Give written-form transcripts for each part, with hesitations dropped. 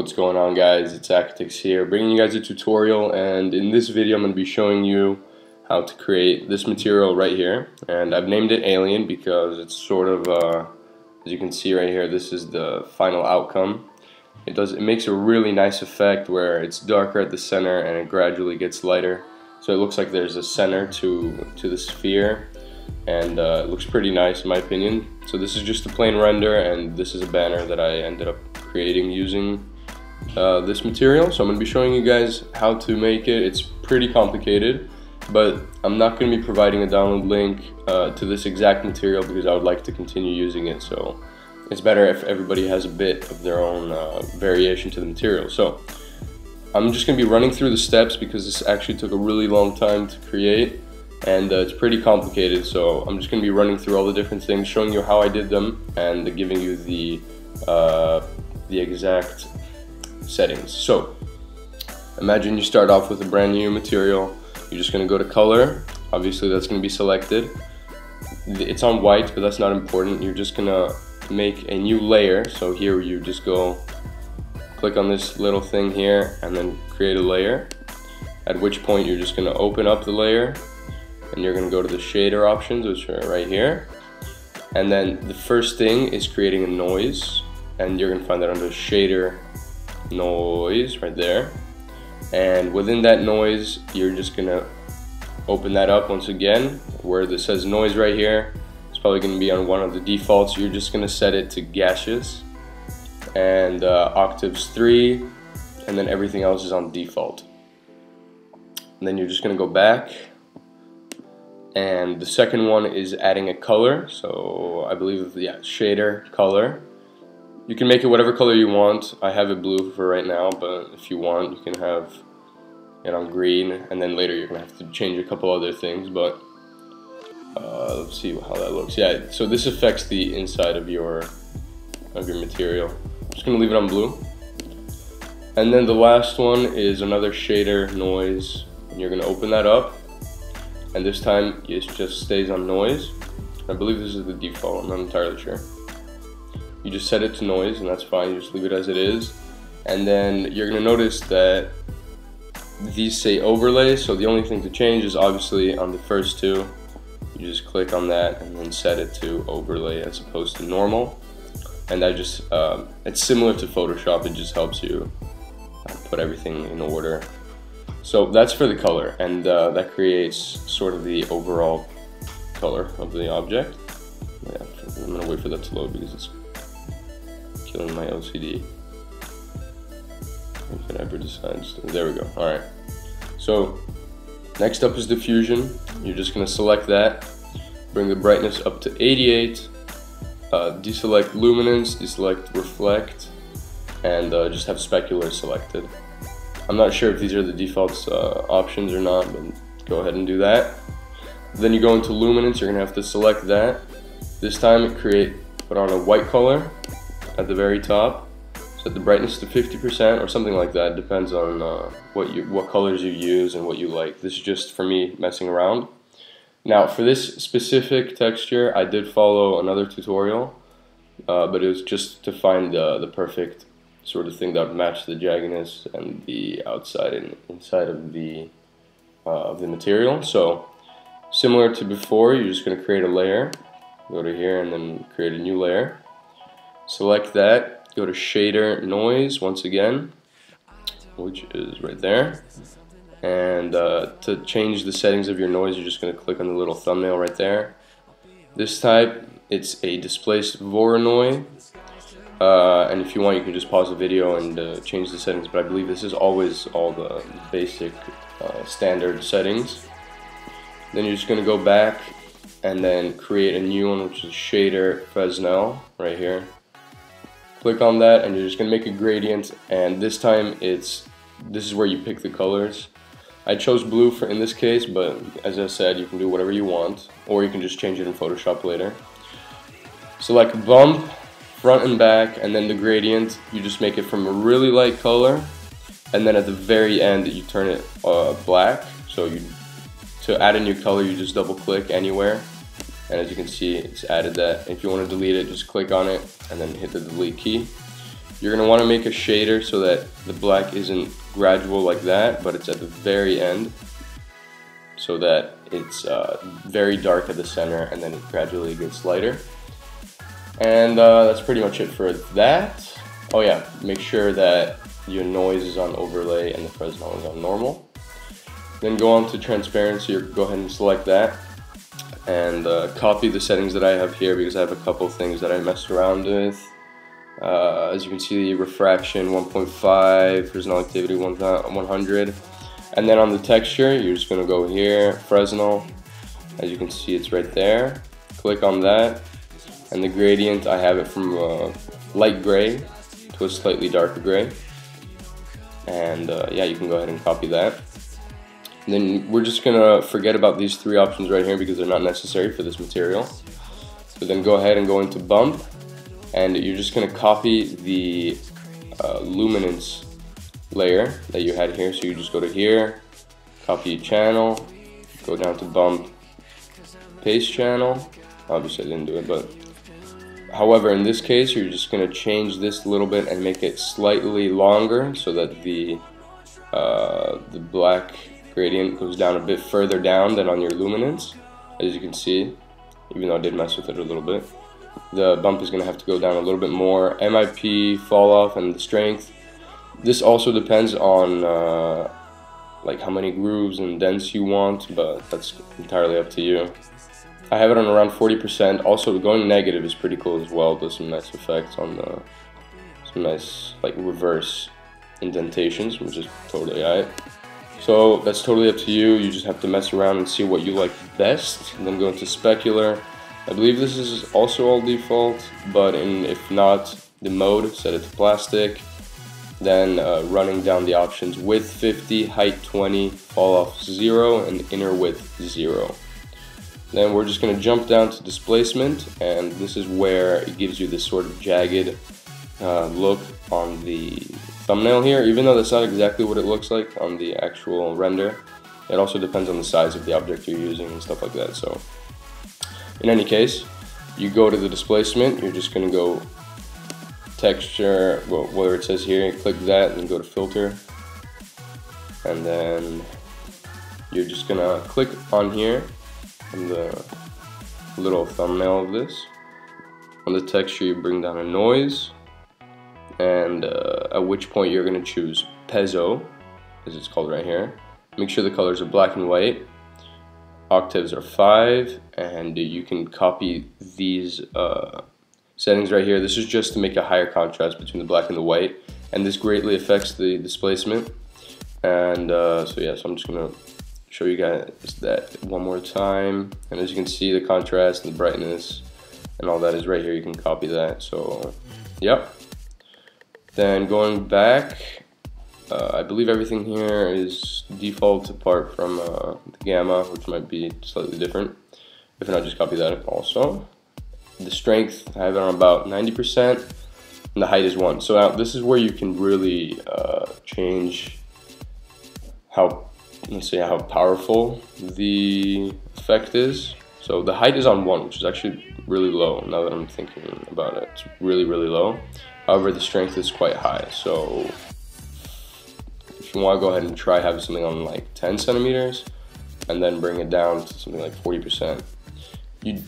What's going on, guys? It's Aqatix here, bringing you guys a tutorial, and in this video I'm going to be showing you how to create this material right here. And I've named it Alien because it's sort of, as you can see right here, this is the final outcome. It makes a really nice effect where it's darker at the center and it gradually gets lighter. So it looks like there's a center to the sphere, and it looks pretty nice in my opinion. So this is just a plain render, and this is a banner that I ended up creating using this material. So I'm going to be showing you guys how to make it. It's pretty complicated, but I'm not going to be providing a download link to this exact material because I would like to continue using it. So it's better if everybody has a bit of their own variation to the material. So I'm just going to be running through the steps because this actually took a really long time to create, and it's pretty complicated. So I'm just going to be running through all the different things, showing you how I did them, and giving you the exact settings. So imagine you start off with a brand new material. You're just going to go to color. Obviously that's going to be selected. It's on white, but that's not important. You're just going to make a new layer. So here you just go click on this little thing here and then create a layer, at which point you're just going to open up the layer and you're going to go to the shader options, which are right here. And then the first thing is creating a noise, and you're going to find that under shader noise right there. And within that noise you're just going to open that up once again where this says noise right here. It's probably going to be on one of the defaults. You're just going to set it to gaseous and octaves 3, and then everything else is on default. And then you're just going to go back, and the second one is adding a color. So I believe, yeah, shader color. You can make it whatever color you want. I have it blue for right now, but if you want, you can have it on green, and then later you're gonna have to change a couple other things. But let's see how that looks. Yeah, so this affects the inside of your material. I'm just gonna leave it on blue. And then the last one is another shader noise, and you're gonna open that up, and this time it just stays on noise. I believe this is the default, I'm not entirely sure. You just set it to noise, and that's fine. You just leave it as it is. And then you're going to notice that these say overlay, so the only thing to change is obviously on the first two. You just click on that and then set it to overlay as opposed to normal. And that just, it's similar to Photoshop, it just helps you put everything in order. So that's for the color, and that creates sort of the overall color of the object. Yeah, I'm going to wait for that to load because it's killing my OCD. If it ever decides to. There we go. Alright. So next up is diffusion. You're just going to select that, bring the brightness up to 88, deselect luminance, deselect reflect, and just have specular selected. I'm not sure if these are the default options or not, but go ahead and do that. Then you go into luminance. You're going to have to select that. This time put on a white color at the very top, set the brightness to 50% or something like that. Depends on what colors you use and what you like. This is just for me messing around. Now for this specific texture I did follow another tutorial, but it was just to find the perfect sort of thing that would match the jaggedness and the outside and inside of the material. So similar to before, you're just going to create a layer, go to here and then create a new layer. Select that, go to shader noise once again, which is right there, and to change the settings of your noise you're just going to click on the little thumbnail right there. This type, it's a displaced Voronoi, and if you want you can just pause the video and change the settings, but I believe this is always all the basic standard settings. Then you're just going to go back and then create a new one, which is shader Fresnel right here. Click on that, and you're just going to make a gradient, and this time this is where you pick the colors. I chose blue in this case, but as I said, you can do whatever you want, or you can just change it in Photoshop later. Select bump, front and back, and then the gradient, you just make it from a really light color, and then at the very end you turn it black. So to add a new color you just double click anywhere, and as you can see it's added that. If you want to delete it, just click on it and then hit the delete key. You're going to want to make a shader so that the black isn't gradual like that, but it's at the very end, so that it's very dark at the center and then it gradually gets lighter. And that's pretty much it for that. Oh yeah, make sure that your noise is on overlay and the Fresnel is on normal. Then go on to transparency, or go ahead and select that, and copy the settings that I have here, because I have a couple things that I messed around with. As you can see, refraction 1.5, Fresnel activity 100, and then on the texture, you're just going to go here, Fresnel. As you can see, it's right there. Click on that, and the gradient, I have it from light gray to a slightly darker gray. And yeah, you can go ahead and copy that. And then we're just gonna forget about these three options right here because they're not necessary for this material. So then go ahead and go into bump, and you're just gonna copy the luminance layer that you had here. So you just go to here, copy channel, go down to bump, paste channel. Obviously I didn't do it, but however, in this case, you're just going to change this a little bit and make it slightly longer so that the black gradient goes down a bit further down than on your luminance. As you can see, even though I did mess with it a little bit, the bump is going to have to go down a little bit more. MIP, fall off, and the strength. This also depends on like how many grooves and dents you want, but that's entirely up to you. I have it on around 40%. Also, going negative is pretty cool as well. Does some nice effects on some nice like reverse indentations, which is totally alright. So that's totally up to you. You just have to mess around and see what you like best, and then go into specular. I believe this is also all default, but if not, the mode, set it to plastic. Then running down the options: width 50, height 20, fall off 0, and inner width 0. Then we're just going to jump down to displacement, and this is where it gives you this sort of jagged look on the thumbnail here, even though that's not exactly what it looks like on the actual render. It also depends on the size of the object you're using and stuff like that. So in any case, you go to the displacement, you're just going to go texture, well, where it says here, click that and go to filter, and then you're just going to click on here on the little thumbnail of this. On the texture, you bring down a noise, and at which point you're going to choose piezo, as it's called right here. Make sure the colors are black and white. Octaves are 5, and you can copy these settings right here. This is just to make a higher contrast between the black and the white, and this greatly affects the displacement. And so yeah, so I'm just going to show you guys that one more time, and as you can see, the contrast and the brightness and all that is right here. You can copy that. So yep. Then going back, I believe everything here is default apart from the gamma, which might be slightly different. If not, just copy that also. The strength, I have it on about 90%, and the height is 1. So now this is where you can really change how, let's say, how powerful the effect is. So the height is on 1, which is actually really low now that I'm thinking about it. It's really, really low. However, the strength is quite high. So if you want to go ahead and try having something on like 10 centimeters and then bring it down to something like 40%. You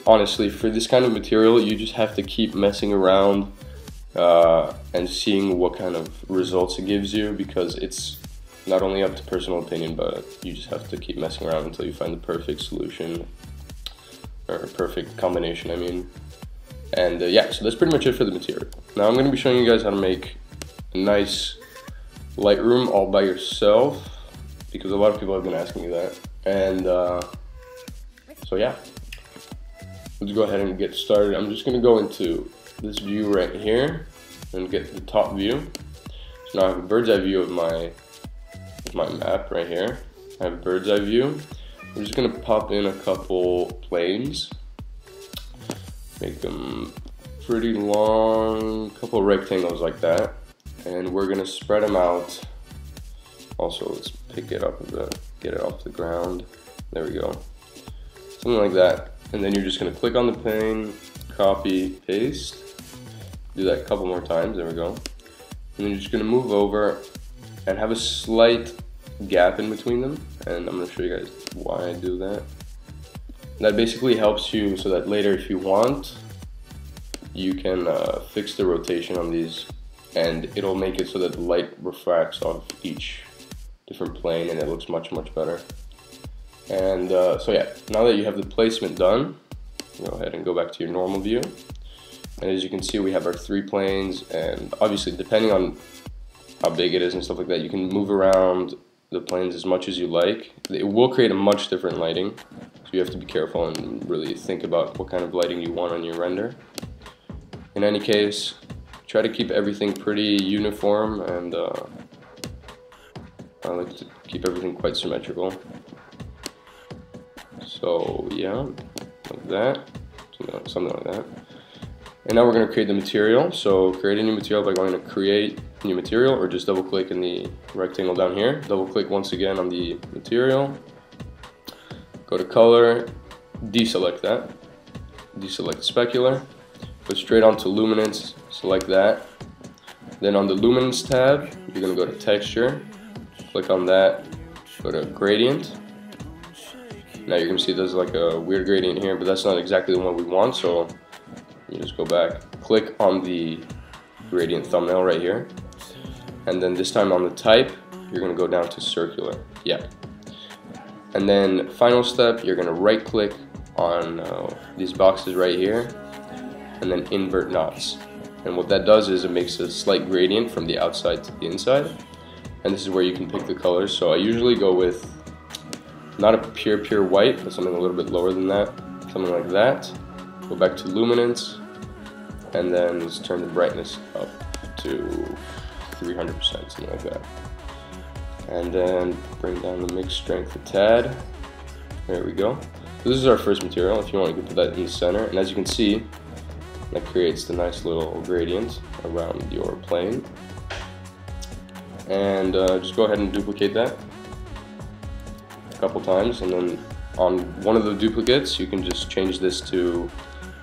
honestly, for this kind of material, you just have to keep messing around and seeing what kind of results it gives you, because it's not only up to personal opinion, but you just have to keep messing around until you find the perfect solution, or perfect combination, I mean. And yeah, so that's pretty much it for the material. Now I'm going to be showing you guys how to make a nice Lightroom all by yourself, because a lot of people have been asking me that. And so yeah, let's go ahead and get started. I'm just going to go into this view right here and get the top view. So now I have a bird's eye view of my map right here. I have a bird's eye view. We're just going to pop in a couple planes, make them pretty long, couple rectangles like that, and we're going to spread them out. Also, let's pick it up a bit, get it off the ground. There we go. Something like that. And then you're just going to click on the plane, copy, paste, do that a couple more times. There we go. And then you're just gonna move over and have a slight gap in between them, and I'm gonna show you guys why I do that. That basically helps you so that later, if you want, you can fix the rotation on these, and it'll make it so that the light refracts off each different plane, and it looks much better. And so yeah, now that you have the placement done, go ahead and go back to your normal view. And as you can see, we have our 3 planes, and obviously depending on how big it is and stuff like that, you can move around the planes as much as you like. It will create a much different lighting, so you have to be careful and really think about what kind of lighting you want on your render. In any case, try to keep everything pretty uniform, and I like to keep everything quite symmetrical. So yeah, like that, something like that. And now we're going to create the material. So create a new material by going to create new material, or just double click in the rectangle down here. Double click once again on the material. Go to color, deselect that. Deselect specular. Go straight onto luminance, select that. Then on the luminance tab, you're going to go to texture. Click on that. Go to gradient. Now you're going to see there's like a weird gradient here, but that's not exactly the one we want, so you just go back, click on the gradient thumbnail right here, and then this time on the type, you're going to go down to circular. Yeah. And then final step, you're going to right click on these boxes right here, and then invert knots. And what that does is it makes a slight gradient from the outside to the inside, and this is where you can pick the colors. So I usually go with not a pure white, but something a little bit lower than that, something like that. Go back to luminance, and then let's turn the brightness up to 300%, something like that. And then bring down the mix strength a tad. There we go. So this is our first material. If you want, you can put that in the center, and as you can see, that creates the nice little gradient around your plane. And just go ahead and duplicate that a couple times, and then on one of the duplicates, you can just change this to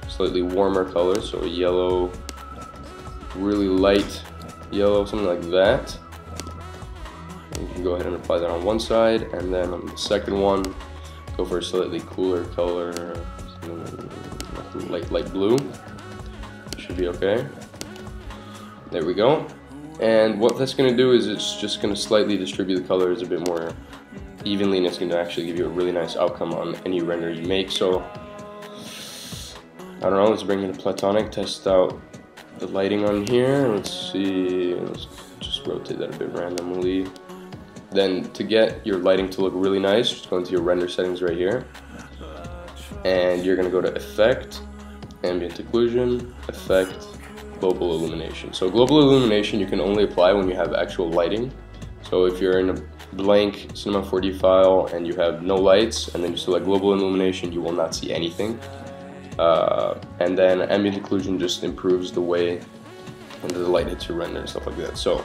slightly warmer color, so a yellow, really light yellow, something like that. And you can go ahead and apply that on one side, and then on the second one, go for a slightly cooler color, light blue. Should be okay. There we go. And what that's going to do is it's just going to slightly distribute the colors a bit more evenly, and it's going to actually give you a really nice outcome on any render you make. So I don't know, let's bring in a platonic, test out the lighting on here. Let's see, let's just rotate that a bit randomly. Then to get your lighting to look really nice, just go into your render settings right here, and you're going to go to Effect, Ambient Occlusion, Effect, Global Illumination. So global illumination you can only apply when you have actual lighting. So if you're in a blank Cinema 4D file and you have no lights, and then you select global illumination, you will not see anything. And then ambient occlusion just improves the way the light hits your render and stuff like that. So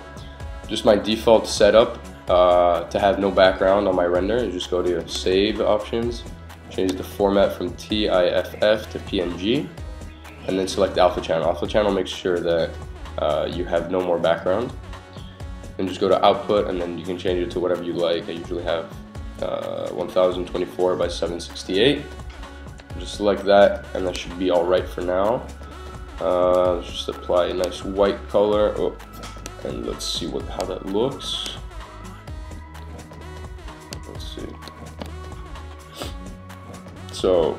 just my default setup to have no background on my render is just go to Save Options, change the format from TIFF to PNG, and then select Alpha Channel. Alpha Channel makes sure that you have no more background. And just go to Output, and then you can change it to whatever you like. I usually have 1024 by 768. Just select that, and that should be all right for now. Let's just apply a nice white color. Oh, and let's see how that looks. Let's see. So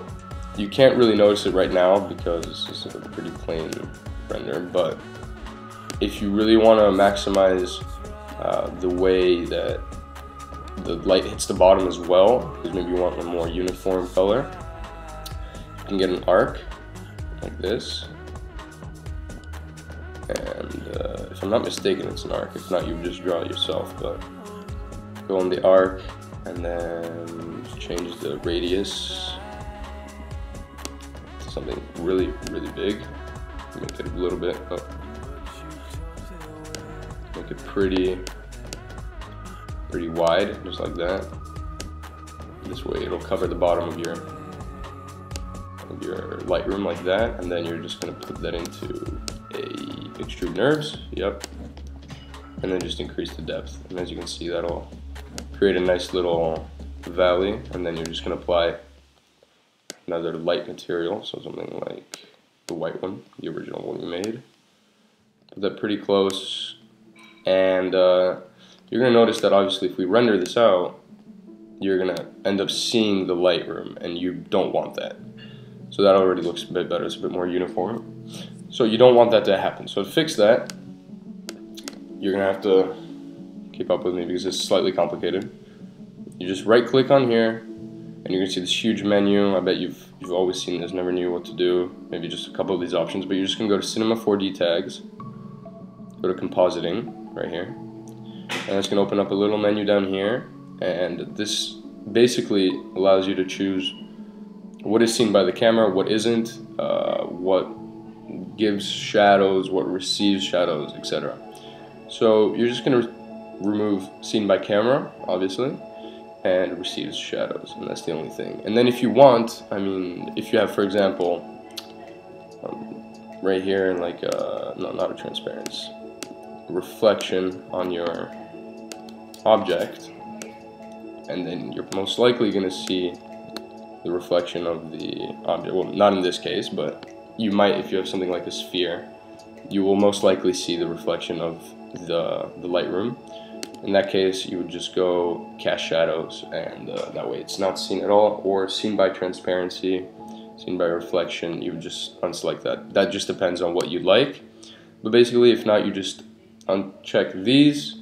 you can't really notice it right now because this is a pretty plain render, but if you really want to maximize the way that the light hits the bottom as well, because maybe you want a more uniform color, you can get an arc like this, and if I'm not mistaken it's an arc. If not, you just draw it yourself, but go on the arc and then change the radius to something really big. Make it a little bit up. Make it pretty wide, just like that. This way it'll cover the bottom of your Lightroom like that, and then you're just going to put that into a extrude nerves, yep, and then just increase the depth. And as you can see, that'll create a nice little valley, and then you're just going to apply another light material, so something like the white one, the original one you made. Put that pretty close, and you're going to notice that obviously if we render this out, you're going to end up seeing the Lightroom, and you don't want that. So that already looks a bit better, it's a bit more uniform. So you don't want that to happen. So to fix that, you're going to have to keep up with me because it's slightly complicated. You just right click on here, and you're going to see this huge menu. I bet you've always seen this, never knew what to do. Maybe just a couple of these options, but you're just going to go to Cinema 4D tags, go to compositing right here, and it's going to open up a little menu down here, and this basically allows you to choose what is seen by the camera, what isn't, what gives shadows, what receives shadows, etc. So you're just going to remove seen by camera, obviously, and receives shadows, and that's the only thing. And then if you want, I mean, if you have, for example, right here, like, no, not a transparency, reflection on your object, and then you're most likely going to see the reflection of the object. Well, not in this case, but you might, if you have something like a sphere, you will most likely see the reflection of the Lightroom. In that case, you would just go cast shadows, and that way it's not seen at all, or seen by transparency, seen by reflection. You would just unselect that. That just depends on what you like. But basically, if not, you just uncheck these,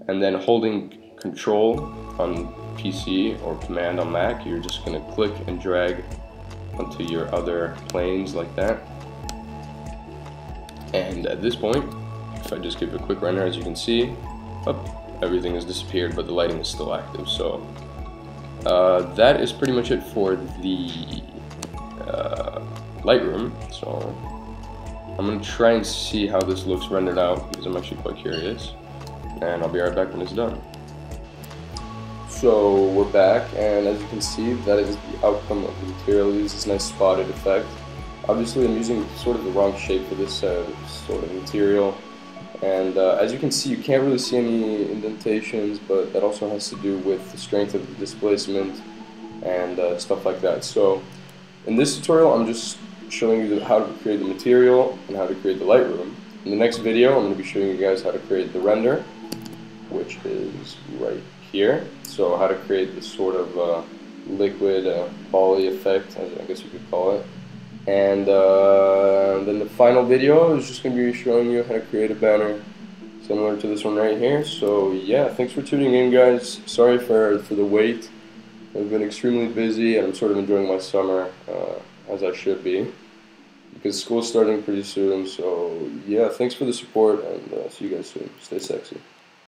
and then holding Control on PC or Command on Mac, you're just going to click and drag onto your other planes like that. And at this point, if I just give a quick render, as you can see, everything has disappeared, but the lighting is still active. So that is pretty much it for the Lightroom. So I'm going to try and see how this looks rendered out, because I'm actually quite curious, and I'll be right back when it's done. So we're back, and as you can see, that is the outcome of the material. It uses this nice spotted effect. Obviously I'm using sort of the wrong shape for this sort of material, and as you can see, you can't really see any indentations, but that also has to do with the strength of the displacement and stuff like that. So in this tutorial, I'm just showing you how to create the material and how to create the Lightroom. In the next video, I'm going to be showing you guys how to create the render, which is right here. So how to create this sort of liquid poly effect, I guess you could call it. And then the final video is just going to be showing you how to create a banner similar to this one right here. So yeah, thanks for tuning in, guys. Sorry for the wait. I've been extremely busy, and I'm sort of enjoying my summer, as I should be, because school's starting pretty soon. So yeah, thanks for the support, and see you guys soon. Stay sexy.